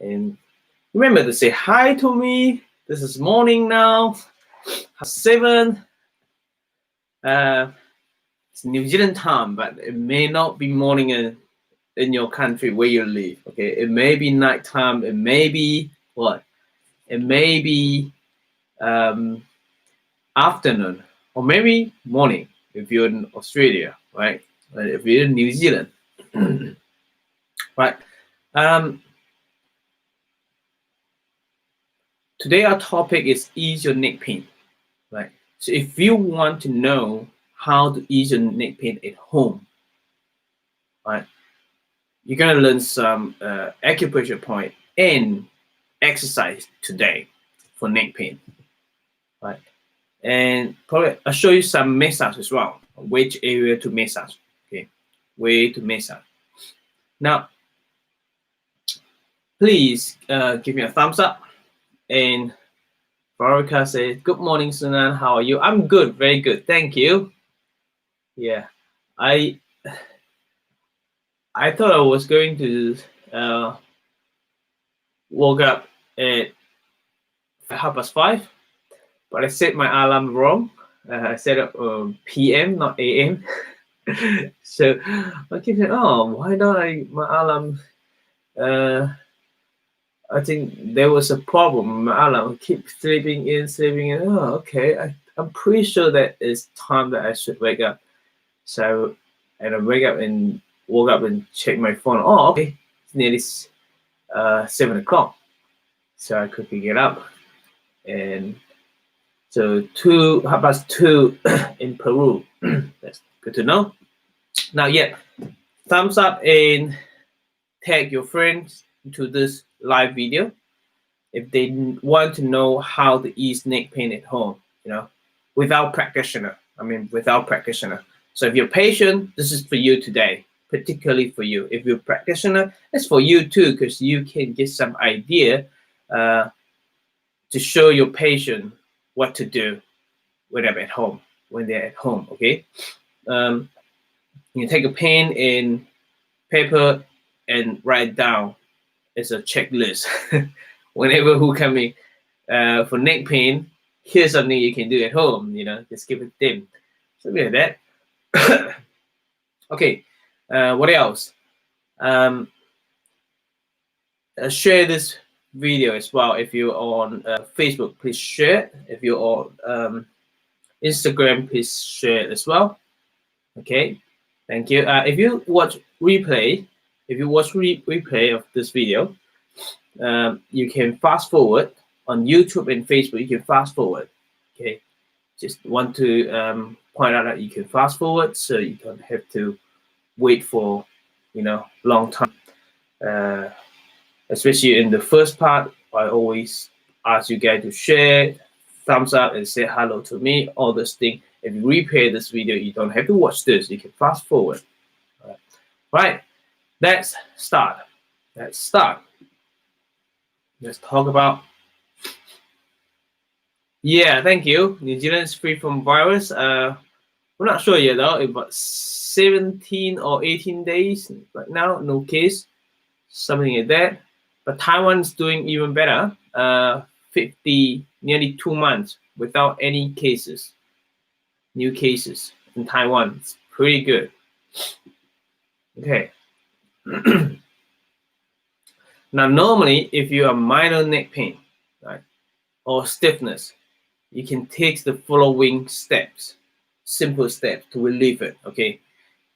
And remember to say hi to me. This is morning now, 7. It's New Zealand time, but it may not be morning in your country where you live. Okay, it may be nighttime. It may be what? It may be afternoon, or maybe morning if you're in Australia, right? If you're in New Zealand, right? Today our topic is ease your neck pain, right? So if you want to know how to ease your neck pain at home, right, you're gonna learn some acupressure point and exercise today for neck pain, right? And probably I'll show you some massage as well, which area to massage, okay? Way to massage. Now, please give me a thumbs up. And Veronica says, good morning, Szenan. How are you? I'm good, very good. Thank you. Yeah, I thought I was going to woke up at 5:30, but I set my alarm wrong. I set up PM, not AM. So I keep saying, oh, why don't my alarm? I think there was a problem. My alarm keep sleeping in. Oh, okay. I'm pretty sure that it's time that I should wake up. So, and I woke up and checked my phone. Oh, okay. It's nearly 7 o'clock. So I quickly get up. And so 2:30 in Peru. That's good to know. Now, yeah, thumbs up and tag your friends to this live video if they want to know how to ease neck pain at home, without practitioner. Without practitioner. So if you're patient, this is for you today, particularly for you. If you're practitioner, it's for you too, because you can get some idea to show your patient what to do when they're at home, okay? You take a pen and paper and write down. It's a checklist. Whenever who coming for neck pain, here's something you can do at home, just give it them. Something like that. Okay, what else? Share this video as well. If you're on Facebook, please share. If you're on Instagram, please share it as well. Okay, thank you. If you watch replay of this video, you can fast forward on YouTube and Facebook. You can fast forward. Okay, just want to point out that you can fast forward, so you don't have to wait for long time. Especially in the first part, I always ask you guys to share, thumbs up, and say hello to me. All this thing. If you replay this video, you don't have to watch this. You can fast forward. Right. Let's start. Let's talk about. Yeah, thank you. New Zealand is free from virus. We're not sure yet though. About 17 or 18 days right now, no case, something like that. But Taiwan's doing even better. 50, nearly 2 months without any cases, new cases in Taiwan. It's pretty good. Okay. Now, normally, if you have minor neck pain, right, or stiffness, you can take the following steps, simple steps to relieve it. Okay.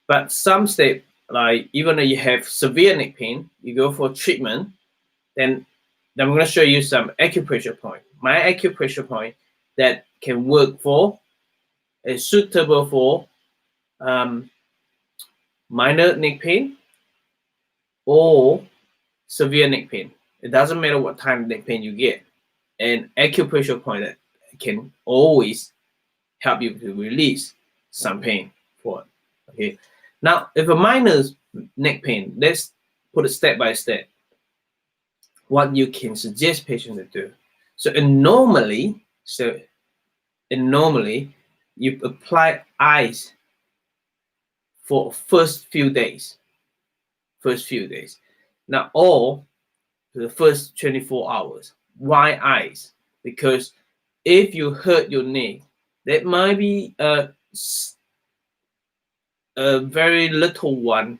But some steps, like even though you have severe neck pain, you go for treatment, then I'm going to show you some acupressure point. My acupressure point that can work for, is suitable for minor neck pain or severe neck pain. It doesn't matter what kind of neck pain you get. An acupressure point that can always help you to release some pain for it. Okay. Now, if a minor neck pain, let's put it step by step. What you can suggest patients to do. So normally you apply ice for first few days. Now, or the first 24 hours. Why ice? Because if you hurt your neck, that might be a very little one,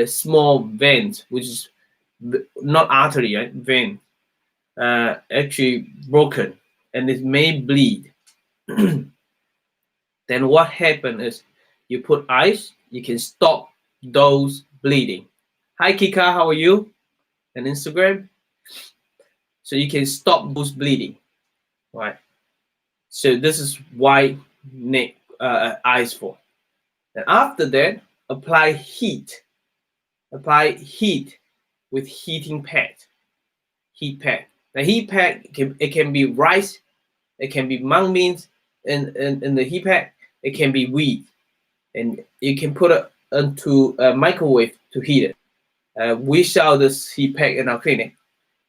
small vein, which is not artery, right? Vein, actually broken, and it may bleed. Then what happens is you put ice, you can stop those bleeding. Hi Kika, how are you? On Instagram. So you can stop those bleeding, right? So this is why neck ice for. And after that, apply heat. Apply heat with heating pad. Heat pad. The heat pad it can be rice, it can be mung beans, and in the heat pad it can be wheat, and you can put it into a microwave to heat it. We sell this heat pad in our clinic.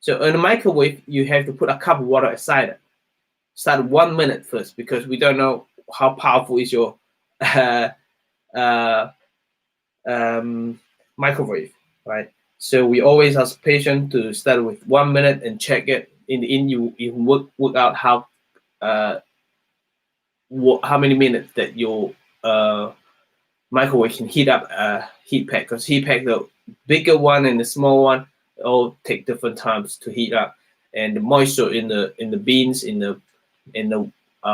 So in the microwave, you have to put a cup of water aside it. Start 1 minute first, because we don't know how powerful is your microwave, right? So we always ask patient to start with 1 minute and check it. In the end, you work out how many minutes that your microwave can heat up a heat pad, because heat pad, the bigger one and the small one, all take different times to heat up, and the moisture in the beans, in the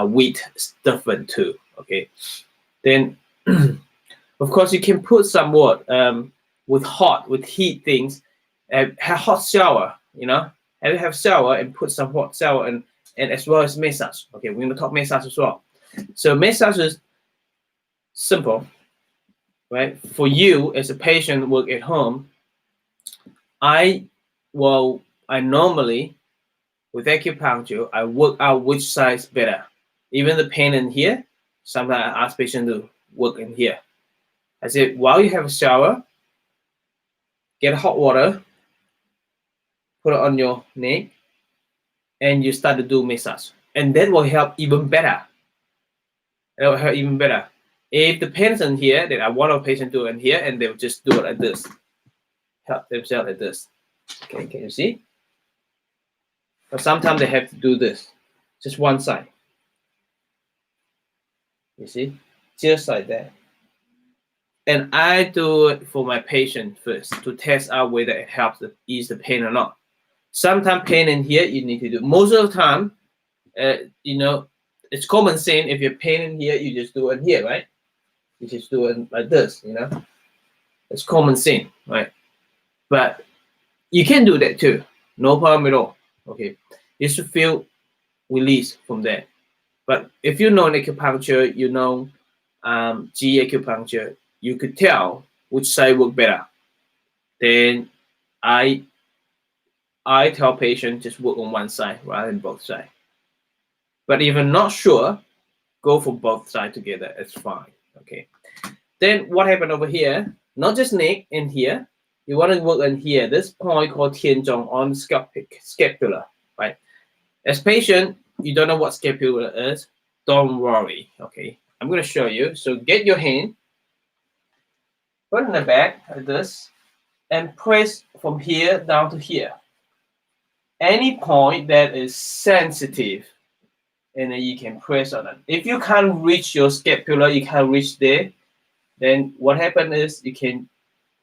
wheat is different too. Okay, then of course you can put some with heat things, have hot shower, have shower and put some hot shower, and as well as massage. Okay, we're gonna talk massage as well. So massage is simple, right? For you as a patient work at home, I normally with acupuncture, I work out which side is better. Even the pain in here, sometimes I ask patient to work in here. I say, while you have a shower, get hot water, put it on your neck, and you start to do massage. And that will help even better. That will help even better. If the pain is in here, then I want a patient to do it in here, and they'll just do it like this. Help themselves like this. Okay, can you see? But sometimes they have to do this, just one side. You see, just like that. And I do it for my patient first to test out whether it helps to ease the pain or not. Sometimes pain in here you need to do. Most of the time, it's common sense. If you're pain in here, you just do it here, right? You just do it like this, It's common sense, right? But you can do that too, no problem at all. Okay, you should feel release from that. But if you know acupuncture, G acupuncture, you could tell which side work better. Then I tell patient just work on one side rather than both sides. But if you're not sure, go for both sides together. It's fine. Okay. Then what happened over here? Not just neck in here. You want to work in here. This point called Tianzhong on scapula, right? As patient, you don't know what scapula is. Don't worry. Okay. I'm going to show you. So get your hand, put it in the back like this, and press from here down to here. Any point that is sensitive, and then you can press on it. If you can't reach your scapula, you can't reach there, then what happens is you can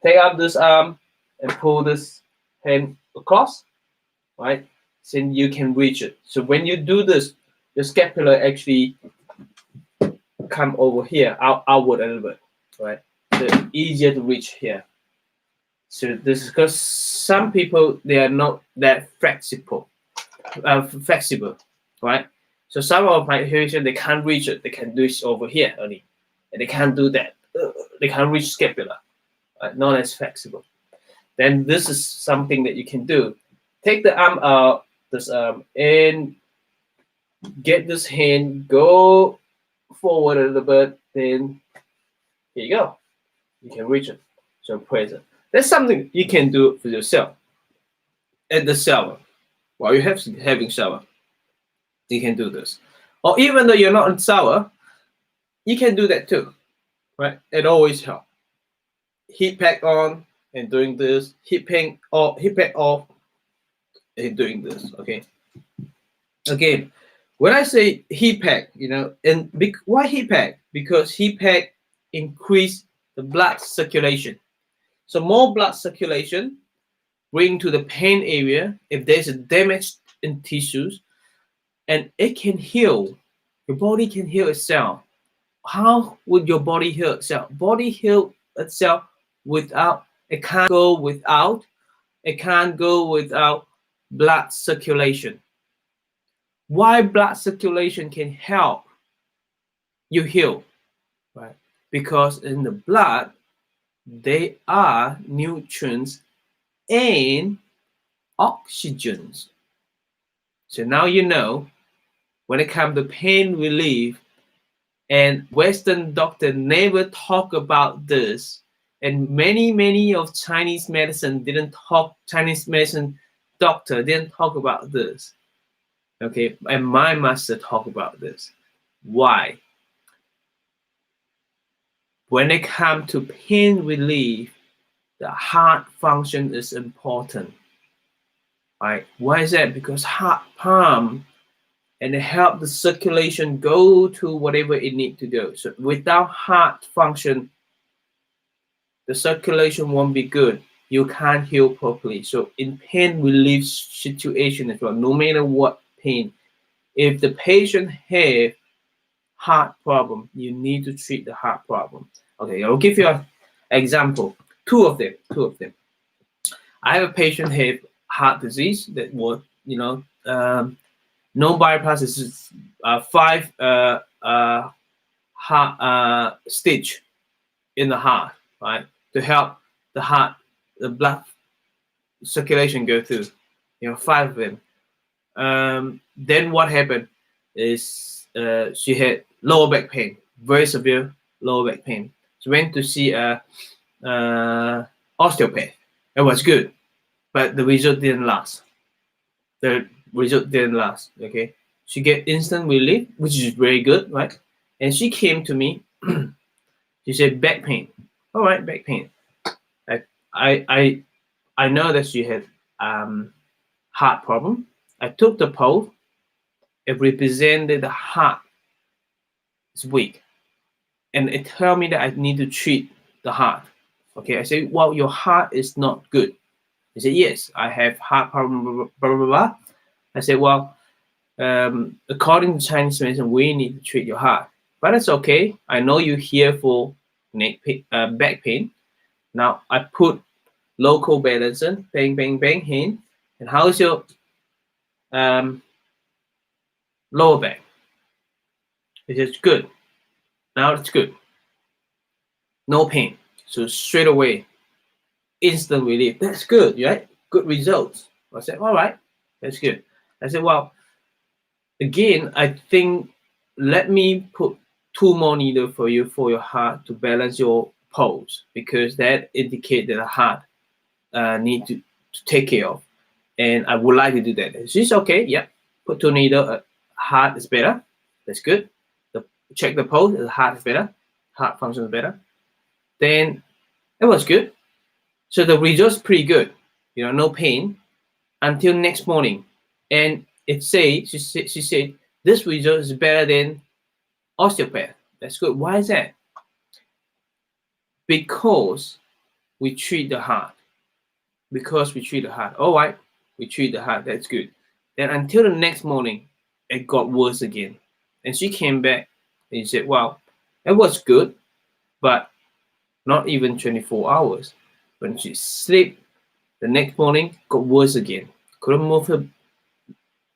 take up this arm and pull this hand across, right? So you can reach it. So when you do this, your scapula actually come over here, outward a little bit, right? So easier to reach here. So this is because some people, they are not that flexible, right? So some of my patients, they can't reach it. They can do it over here only, and they can't do that. They can't reach scapula, right? Not as flexible. Then this is something that you can do. Take the arm out, this arm, and get this hand, go forward a little bit, then here you go. You can reach it. So press it. That's something you can do for yourself at the shower. While you're having shower, you can do this. Or even though you're not in shower, you can do that too, right? It always helps. Heat pack on and doing this. Heat pack off in doing this. Okay. Again, when I say heat pack, and why heat pack? Because heat pack increase the blood circulation. So more blood circulation bring to the pain area if there's a damage in tissues, and it can heal. Your body can heal itself. How would your body heal itself? Body heal itself without, it can't go without, blood circulation. Why blood circulation can help you heal, right? Because in the blood, there are nutrients and oxygens. So now you know, when it comes to pain relief, and Western doctor never talk about this, and many of Chinese medicine doctor didn't talk about this. Okay, and my master talk about this. Why? When it comes to pain relief, the heart function is important. Right? Why is that? Because heart pump and help the circulation go to whatever it needs to go. So without heart function, the circulation won't be good. You can't heal properly. So in pain relief situation as well, no matter what pain, if the patient have heart problem, you need to treat the heart problem. Okay, I'll give you an example. Two of them. I have a patient have heart disease that was, no bypass is 5 heart stitch in the heart, right, to help the heart, the blood circulation go through. 5 of them. Then what happened is she had lower back pain, very severe lower back pain. She went to see a osteopath. It was good, but the result didn't last. Okay, she get instant relief, which is very good, right? And she came to me. She said back pain. All right, back pain. I know that she had heart problem. I took the pulse. It represented the heart is weak, and it told me that I need to treat the heart. Okay, I said, well, your heart is not good. He said, yes, I have heart problem, blah, blah, blah. I said, well, according to Chinese medicine, we need to treat your heart. But it's okay. I know you're here for back pain. Now I put local balance in, bang, bang, bang, hand. And how is your lower back? He says, good. Now it's good. No pain. So straight away, instant relief. That's good, right? Good results. I said, all right, that's good. I said, well, again, I think let me put 2 more needles for you for your heart to balance your pulse, because that indicates that the heart need to take care of. And I would like to do that. She's okay, yeah. Put 2 needles, heart is better. That's good. Check the pulse, the heart is better. Heart function is better. Then it was good. So the results pretty good. No pain until next morning. And it said, she said, this result is better than osteopath. That's good. Why is that? Because we treat the heart. All right, we treat the heart. That's good. Then until the next morning, it got worse again. And she came back and she said, well, it was good, but not even 24 hours. When she slept, the next morning got worse again. Couldn't move her,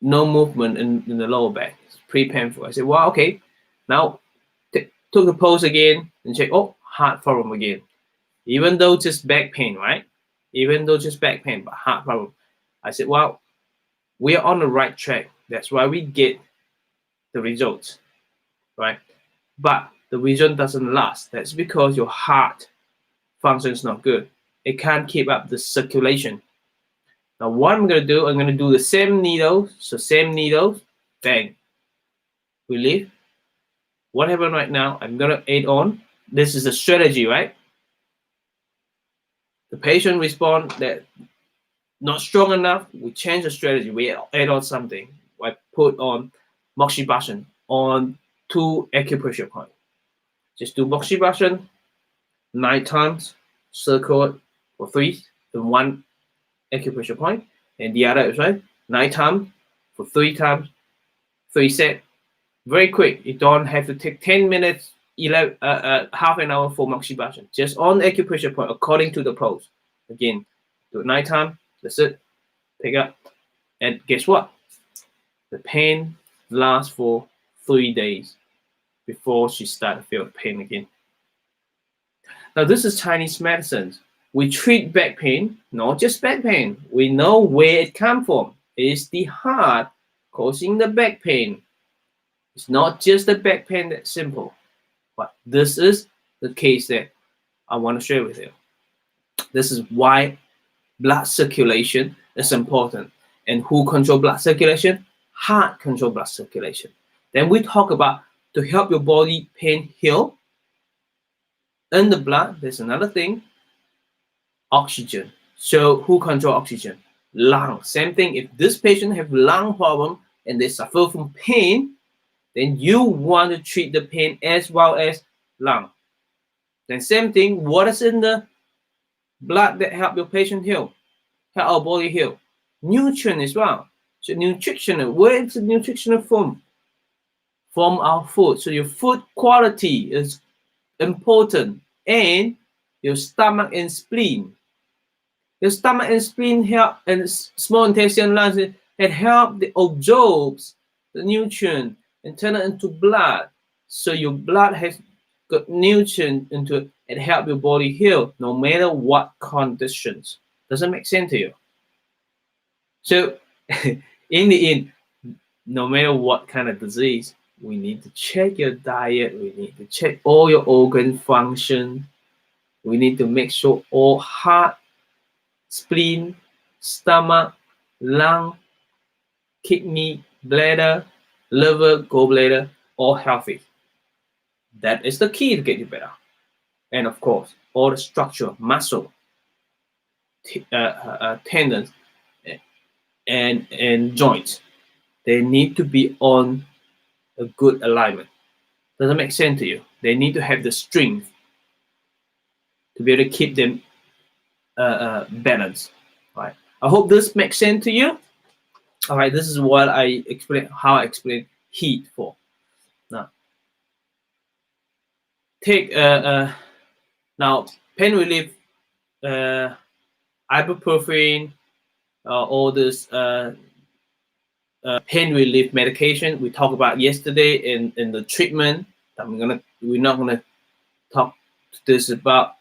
no movement in the lower back. It's pretty painful. I said, well, okay. Now took the pulse again and check, oh, heart problem again. Even though just back pain, right? But heart problem. I said, well, we are on the right track. That's why we get the results, right? But the result doesn't last. That's because your heart function is not good. It can't keep up the circulation. Now what I'm going to do the same needle. So same needle, bang, relief. What happened right now? I'm going to add on. This is a strategy, right? The patient respond that Not strong enough, we change the strategy. We add on something. I put on moxibustion on 2 acupressure points. Just do moxibustion 9 times, circle it for 3 in 1 acupressure point, and the other is right 9 times for 3 times, 3 sets. Very quick. You don't have to take 10 minutes, 11, half an hour for moxibustion. Just on acupressure point according to the pose. Again, do it 9 times. That's it. Pick up, and guess what? The pain lasts for 3 days before she started to feel pain again. Now, this is Chinese medicine. We treat back pain, not just back pain. We know where it comes from. It's the heart causing the back pain. It's not just the back pain that's simple. But this is the case that I want to share with you. This is why blood circulation is important. And who control blood circulation? Heart control blood circulation. Then we talk about to help your body pain heal. In the blood, there's another thing, oxygen. So who control oxygen? Lung. Same thing. If this patient have lung problem and they suffer from pain, then you want to treat the pain as well as lung. Then same thing, what is in the blood that help your patient heal? Help our body heal? Nutrient as well. So nutritional, where is the nutritional from? From our food. So your food quality is important. And your stomach and spleen. Your stomach and spleen help, and small intestine, lungs, it help the absorbs the nutrient and turn it into blood. So your blood has got nutrient into it and help your body heal no matter what conditions. Does that make sense to you? So in the end, no matter what kind of disease, we need to check your diet. We need to check all your organ function. We need to make sure all heart, spleen, stomach, lung, kidney, bladder, liver, gallbladder, all healthy. That is the key to get you better. And of course, all the structure, muscle, tendons, and joints, they need to be on a good alignment. Does that make sense to you? They need to have the strength to be able to keep them balanced. All right. I hope this makes sense to you. All right. This is what I explain. How I explain heat for. Now, take now pain relief, ibuprofen, all this pain relief medication we talked about yesterday in the treatment. We're not gonna talk this about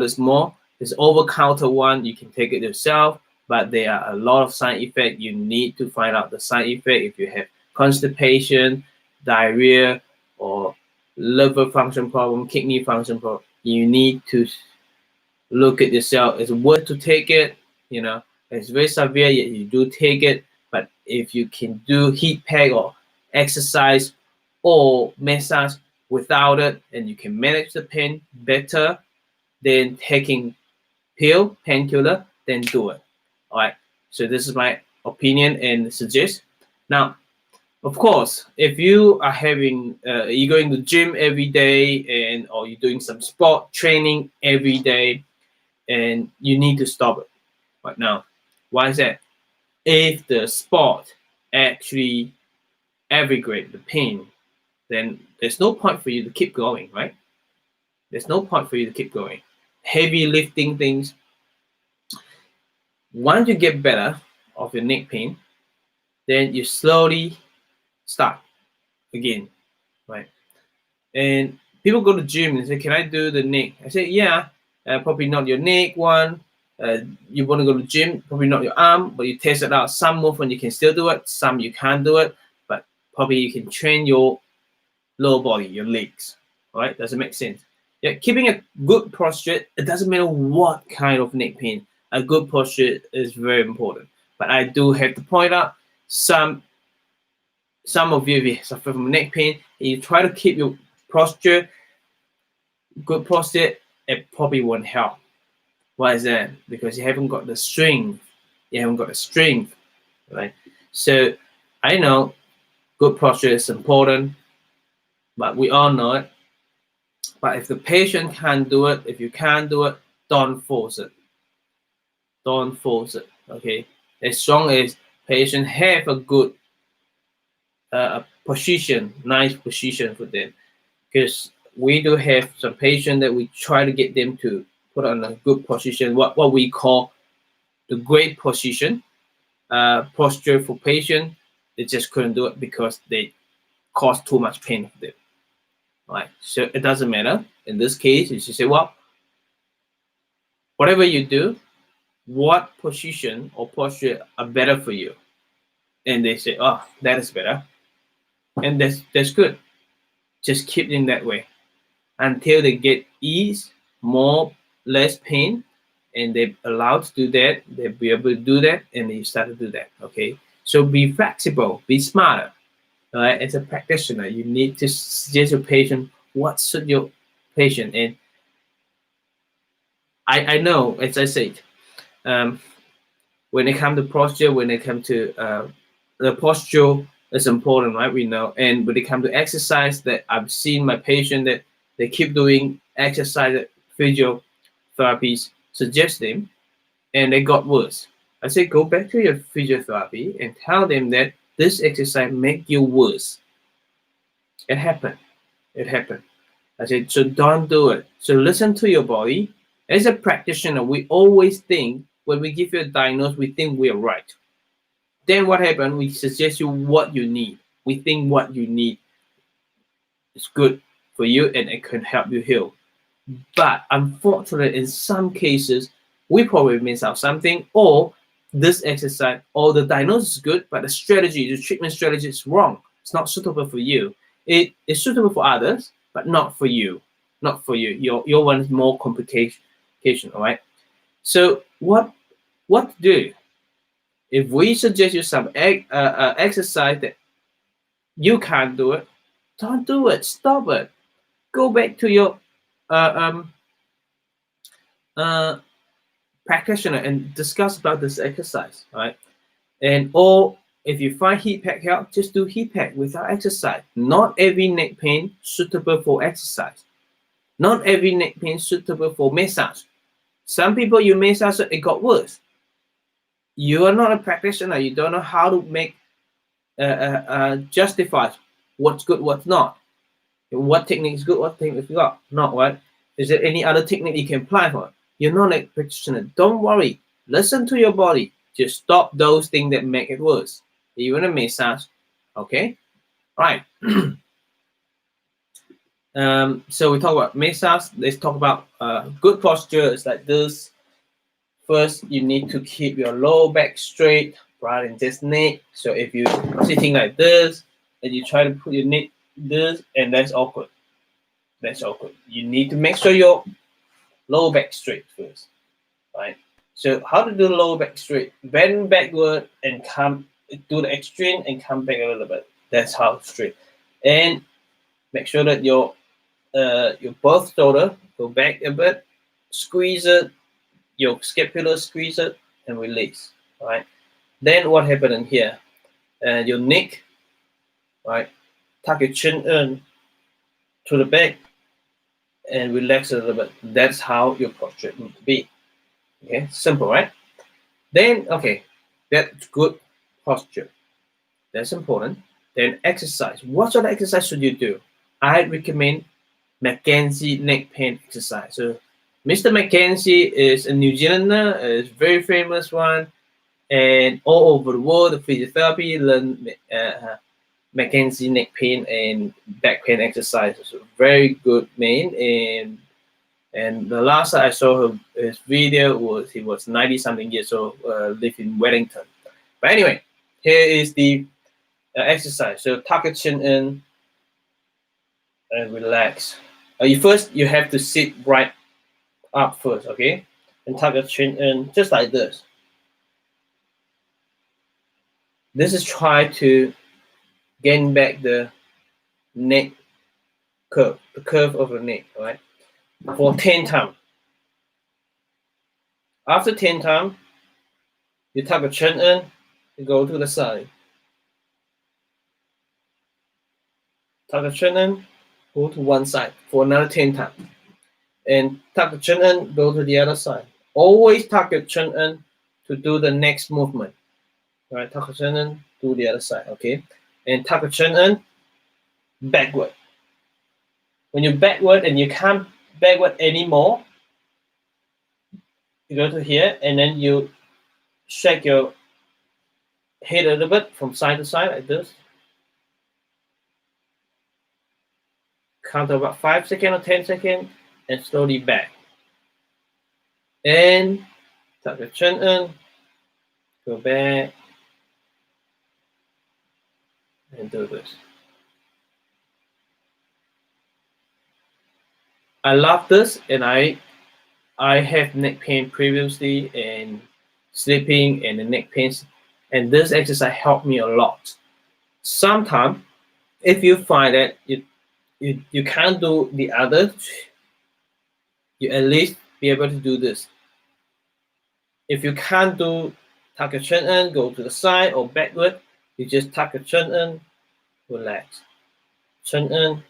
this more. It's over-counter one. You can take it yourself, but there are a lot of side effects. You need to find out the side effect. If you have constipation, diarrhea, or liver function problem, kidney function problem, you need to look at yourself. It's worth to take it. You know, it's very severe, yet you do take it. But if you can do heat pack or exercise or massage without it, and you can manage the pain better than taking painkiller, then do it. All right. So this is my opinion and suggest. Now, of course, if you are having, you're going to the gym every day, or you're doing some sport training every day, and you need to stop it right now. Why is that? If the sport actually aggravate the pain, then there's no point for you to keep going, right? There's no point for you to keep going. Heavy lifting things. Once you get better of your neck pain, then you slowly start again, right? And people go to the gym and say, "Can I do the neck?" I say, "Yeah, probably not your neck one. You want to go to the gym, probably not your arm, but you test it out. Some movement you can still do it, some you can't do it, but probably you can train your lower body, your legs." All right, does it make sense? Yeah, keeping a good posture. It doesn't matter what kind of neck pain. A good posture is very important. But I do have to point out some of you, if you suffer from neck pain, and you try to keep your posture, good posture, it probably won't help. Why is that? Because you haven't got the strength You haven't got the strength, right? So I know good posture is important, but we all know it. But if the patient can't do it, if you can't do it, don't force it. Don't force it. Okay. As long as patient have a good position, nice position for them, because we do have some patient that we try to get them to put on a good position, what we call the great position, posture for patient. They just couldn't do it because they cause too much pain for them. Right. So it doesn't matter. In this case, you should say, well, whatever you do, what position or posture are better for you? And they say, oh, that is better. And that's good. Just keep in that way until they get ease, less pain, and they're allowed to do that. They'll be able to do that, and you start to do that. Okay. So be flexible, be smarter. All right. As a practitioner, you need to suggest your patient what suits your patient. And I know, as I said, when it comes to posture, when it comes to the posture is important, right? We know. And when it comes to exercise, that I've seen my patient that they keep doing exercise, physiotherapies suggest them, and they got worse. I say go back to your physiotherapy and tell them that this exercise make you worse. It happened. It happened. I said, so don't do it. So listen to your body. As a practitioner, we always think when we give you a diagnosis, we think we're right. Then what happened? We suggest you what you need. We think what you need is good for you and it can help you heal. But unfortunately, in some cases, we probably miss out something, or this exercise or the diagnosis is good, but the strategy, the treatment strategy is wrong. It's not suitable for you. It is suitable for others, but not for you. Not for you. Your one is more complication, all right? So what to do? If we suggest you some exercise that you can't do it, don't do it. Stop it. Go back to your practitioner and discuss about this exercise, right? And or if you find heat pack help, just do heat pack without exercise. Not every neck pain suitable for exercise. Not every neck pain suitable for massage. Some people you massage it got worse. You are not a practitioner. You don't know how to make justify what's good, what's not. What technique is good, what technique is not. Not right. Is there any other technique you can apply for? You're not a practitioner. Don't worry. Listen to your body. Just stop those things that make it worse. Even a massage. Okay? Right. So we talk about massage. Let's talk about good posture. It's like this. First, you need to keep your lower back straight rather than just neck. So if you're sitting like this and you try to put your neck this, and that's awkward. That's awkward. You need to make sure your lower back straight first, right? So how to do lower back straight? Bend backward and come to the extreme and come back a little bit. That's how straight. And make sure that your both shoulder go back a bit, squeeze it, your scapula squeeze it and release. Right. Then what happened in here? Your neck, right? Tuck your chin in to the back and relax a little bit. That's how your posture needs to be. Okay, simple, right? Then, okay, that's good posture. That's important. Then exercise. What sort of exercise should you do? I recommend Mackenzie neck pain exercise. So Mr. Mackenzie is a New Zealander, is very famous one, and all over the world, the physiotherapy learn Mackenzie neck pain and back pain exercises. Very good man. And the last time I saw his video was he was 90-something years old, lived in Wellington. But anyway, here is the exercise. So tuck your chin in and relax. You have to sit right up first, okay? And tuck your chin in just like this. This is try to gain back the neck curve, the curve of the neck, right? For 10 times. After 10 times, You tuck your chin in, you go to the side. Tuck your chin in, go to one side for another 10 times. And tuck your chin in, go to the other side. Always tuck your chin in to do the next movement. All right, tuck your chin in, do the other side, okay? And tuck your chin in, backward. When you're backward and you can't backward anymore, you go to here and then you shake your head a little bit from side to side like this. Count about 5 seconds or 10 seconds and slowly back. And tuck your chin in, go back, and do this. I love this, and I have neck pain previously and sleeping and the neck pains, and this exercise helped me a lot. Sometimes, if you find that you can't do the other, you at least be able to do this. If you can't do tuck your chin in, go to the side or backward, you just tuck your chin in, relax. Chin in,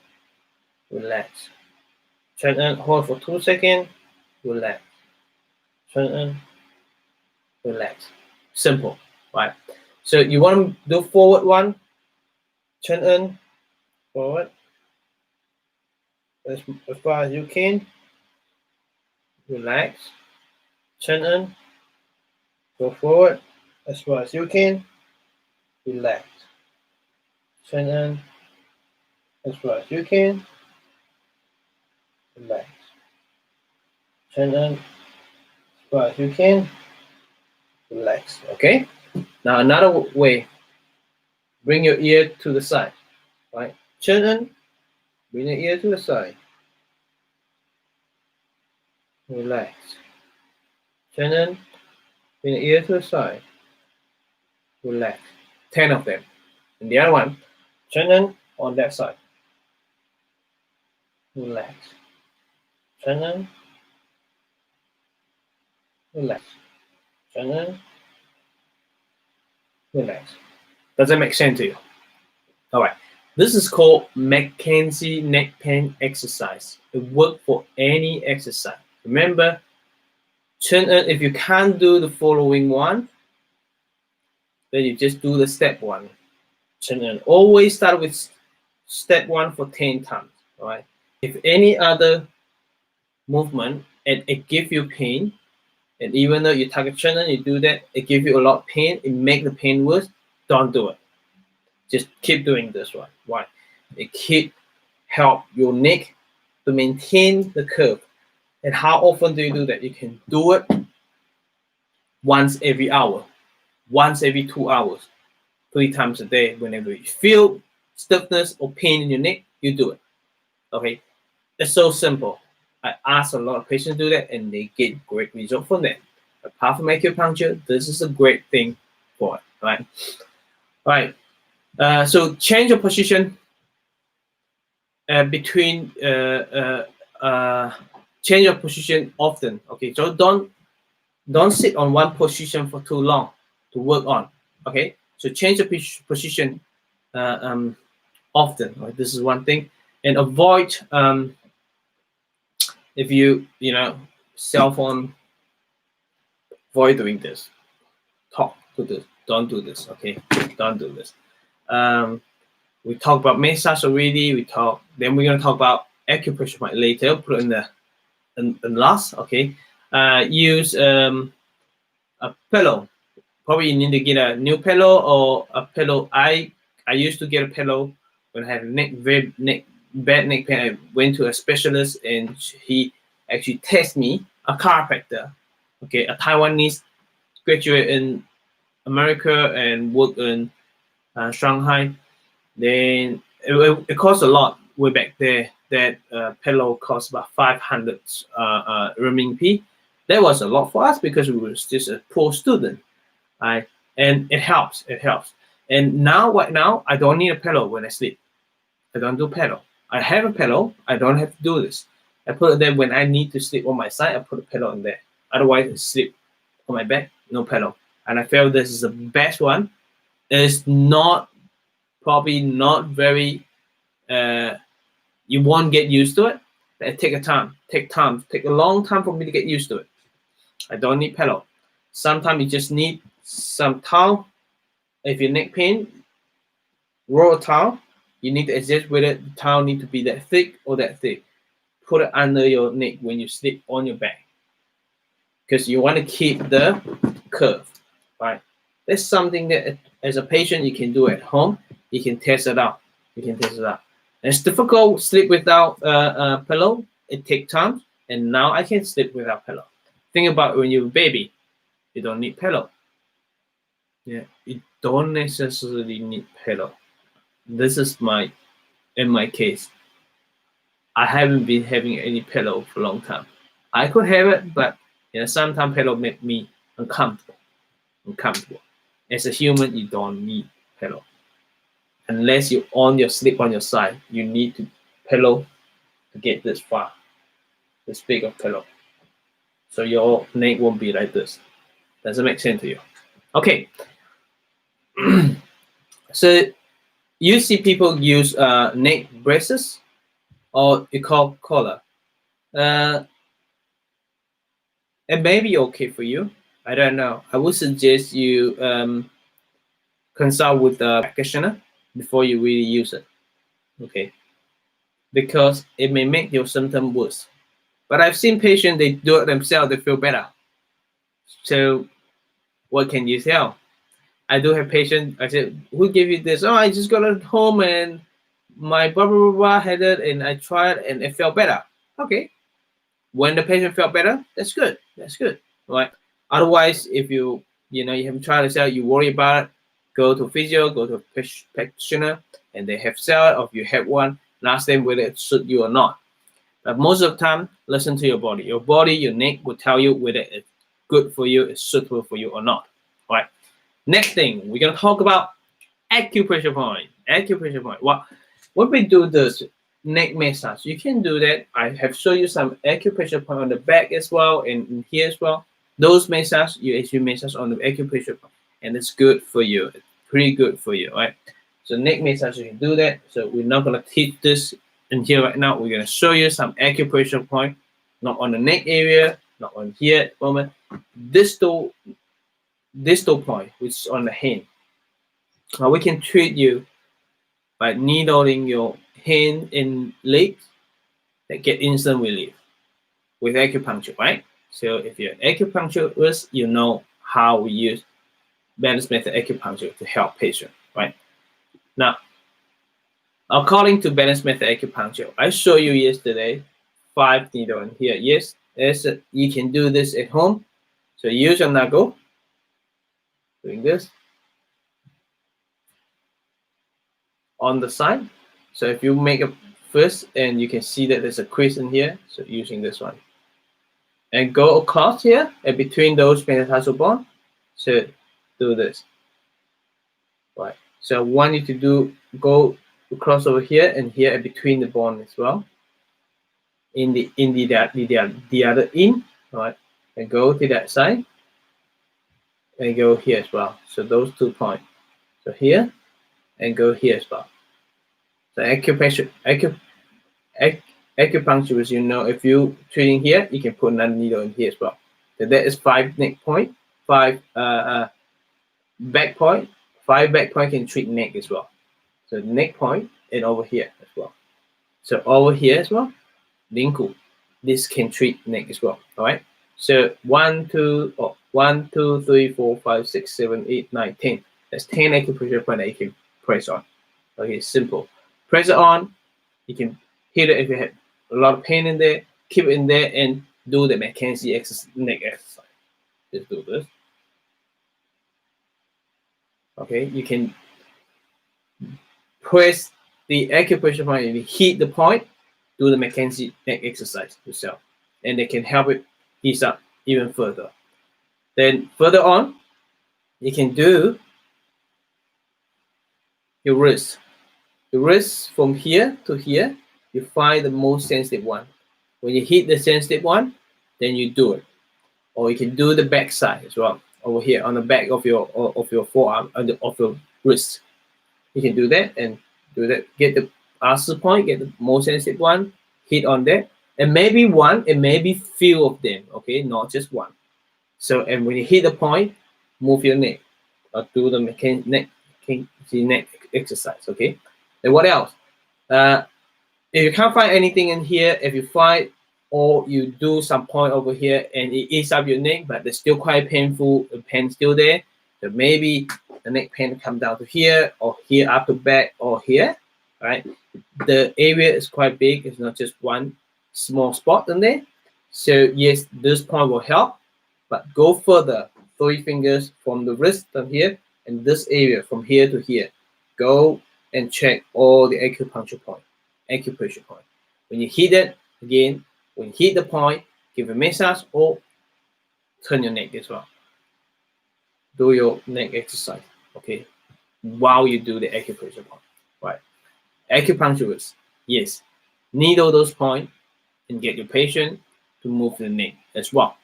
relax. Chin in, hold for 2 seconds, relax. Chin in, relax. Simple, right? So you want to do forward one, chin in, forward, as far as you can, relax. Chin in, go forward, as far as you can, relax. Chin in, as far as you can, relax. Chin in, as far as you can, relax. Okay? Now another way, bring your ear to the side, right? Chin in, bring your ear to the side. Relax. Chin in, bring your ear to the side. Relax. 10 of them. And the other one, chin in on that side. Relax. Chin in, relax. Chin in, relax. Does that make sense to you? All right. This is called Mackenzie neck pain exercise. It works for any exercise. Remember, chin in. If you can't do the following one, then you just do the step one. Chin in. Always start with step one for 10 times. All right. If any other movement and it gives you pain, and even though you tuck your chin in, you do that, it gives you a lot of pain, it makes the pain worse, don't do it. Just keep doing this one. Why? It help your neck to maintain the curve. And how often do you do that? You can do it once every hour, once every 2 hours, 3 times a day. Whenever you feel stiffness or pain in your neck, you do it. Okay? It's so simple. I ask a lot of patients to do that, and they get great results from that. Apart from acupuncture, this is a great thing for it, right? All right. So change your position change your position often. Okay, so don't sit on one position for too long to work on. Okay, so change your position often. Right? This is one thing, and avoid if you cell phone. Avoid doing this. Talk to this. Don't do this. Okay, don't do this. We talked about massage already. Then we're gonna talk about acupressure point later. Put it in last. Okay. Use a pillow. Probably you need to get a new pillow or a pillow. I used to get a pillow when I had bad neck pain. I went to a specialist and he actually tested me, a chiropractor. Okay, a Taiwanese graduate in America and worked in Shanghai. Then it cost a lot way back there. That pillow cost about 500 RMB. That was a lot for us because we were just a poor student, right? And it helps. It helps. And right now, I don't need a pillow when I sleep. I don't do pillow. I have a pillow. I don't have to do this. I put it there when I need to sleep on my side. I put a pillow in there. Otherwise, I sleep on my back, no pillow. and I feel this is the best one. It's not probably not very. You won't get used to it. It take a long time for me to get used to it. I don't need pillow. Sometimes you just need some towel. If your neck pain, roll a towel. You need to adjust with it. The towel need to be that thick or that thick. Put it under your neck when you sleep on your back, because you want to keep the curve, right? That's something that as a patient you can do at home. You can test it out. It's difficult sleep without a pillow. It takes time, and now I can sleep without pillow. Think about when you're a baby, you don't need pillow. Yeah, you don't necessarily need pillow. This is in my case. I haven't been having any pillow for a long time. I could have it, but sometimes pillow make me uncomfortable. As a human, you don't need pillow. Unless you sleep on your side, you need to pillow to get this far, this big of pillow. So your neck won't be like this. Does it make sense to you? Okay. So you see people use neck braces, or you call collar. It may be okay for you. I don't know. I would suggest you consult with the practitioner before you really use it. Okay. Because it may make your symptom worse. But I've seen patients, they do it themselves, they feel better. So what can you tell? I do have patients, I said, who gave you this? Oh, I just got it home and my blah, blah, blah, had it and I tried and it felt better. Okay. When the patient felt better, that's good. Right? Otherwise, if you haven't tried this out, you worry about it, go to physio, go to a practitioner, and they have sell it, or if you have one, ask them whether it suits you or not. But most of the time, listen to your body. Your body, your neck will tell you whether it's good for you, it's suitable for you or not. All right. Next thing, we're gonna talk about acupressure point. Well, when we do this neck massage, you can do that. I have shown you some acupressure point on the back as well, and in here as well. Those massage, you actually massage on the acupressure point, and it's good for you. It's pretty good for you, right? So neck massage, you can do that. So we're not gonna teach this in here right now. We're gonna show you some acupressure point, not on the neck area, not on here at the moment. Distal point, which is on the hand. Now we can treat you by needling your hand and legs that get instant relief with acupuncture, right? So if you're an acupuncturist, you know how we use balance method acupuncture to help patients, right? Now, according to balance method acupuncture, I showed you yesterday 5 needles in here. Yes, you can do this at home. So use your knuckle, doing this on the side. So if you make a first, and you can see that there's a crease in here, so using this one. And go across here, and between those metatarsal bone, so do this. Right. So I want you to go across over here and here and between the bone as well. In the other in, right? And go to that side. And go here as well. So those 2 points. So here and go here as well. So acupuncture, as you know, if you treating here, you can put another needle in here as well. So that is 5 neck point, 5 back point. 5 back point can treat neck as well. So neck point and over here as well. So over here as well, linku. This can treat neck as well. All right. So 1, 2, 3, 4, 5, 6, 7, 8, 9, 10. That's 10 acupressure point that you can press on. Okay, simple. Press it on. You can hit it if you have a lot of pain in there. Keep it in there and do the McKenzie neck exercise. Just do this. Okay, you can press the acupressure point and hit the point. Do the McKenzie neck exercise yourself, and they can help it ease up even further. Then further on, you can do your wrist. The wrist from here to here, you find the most sensitive one. When you hit the sensitive one, then you do it. Or you can do the back side as well. over here on the back of your forearm, of your wrist. You can do that and do that. Get the ulcer point, get the most sensitive one, hit on that, and maybe one, and maybe few of them. Okay, not just one. So, and when you hit the point, move your neck, or do the neck exercise. Okay, and what else? If you can't find anything in here, if you find or you do some point over here and it eats up your neck, but it's still quite painful, the pain still there, so maybe the neck pain come down to here or here, upper back or here, right? The area is quite big. It's not just one small spot in there. So yes, this point will help, but go further, 3 fingers from the wrist down here and this area from here to here. Go and check all the acupuncture point. When you hit it again, when you hit the point, give a massage or turn your neck as well. Do your neck exercise, okay, while you do the acupressure point, right? Acupuncturist, yes, needle those points and get your patient to move the neck as well.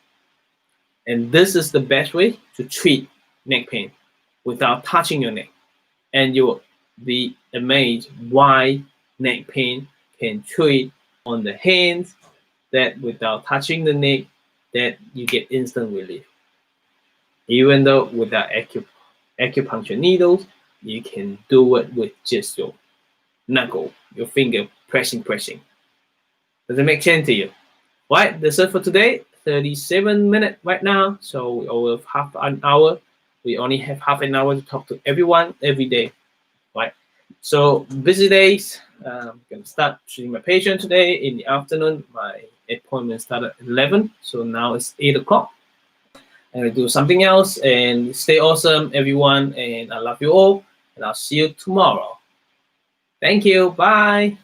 And this is the best way to treat neck pain without touching your neck. And you'll be amazed why neck pain can treat on the hands, that without touching the neck, that you get instant relief. Even though without acupuncture needles, you can do it with just your knuckle, your finger pressing. Does it make sense to you? Right, that's it for today. 37 minutes right now, so over half an hour. We only have half an hour to talk to everyone every day, right? So busy days. I'm gonna start treating my patient today in the afternoon. My appointment started at 11, so now it's 8 o'clock. I'm gonna do something else, and stay awesome, everyone, and I love you all, and I'll see you tomorrow. Thank you. Bye.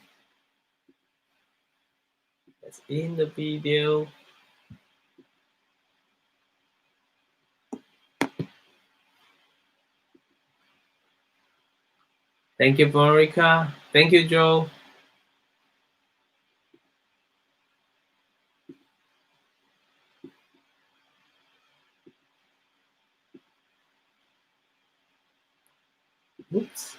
That's in the video. Thank you, Veronica. Thank you, Joe. Oops.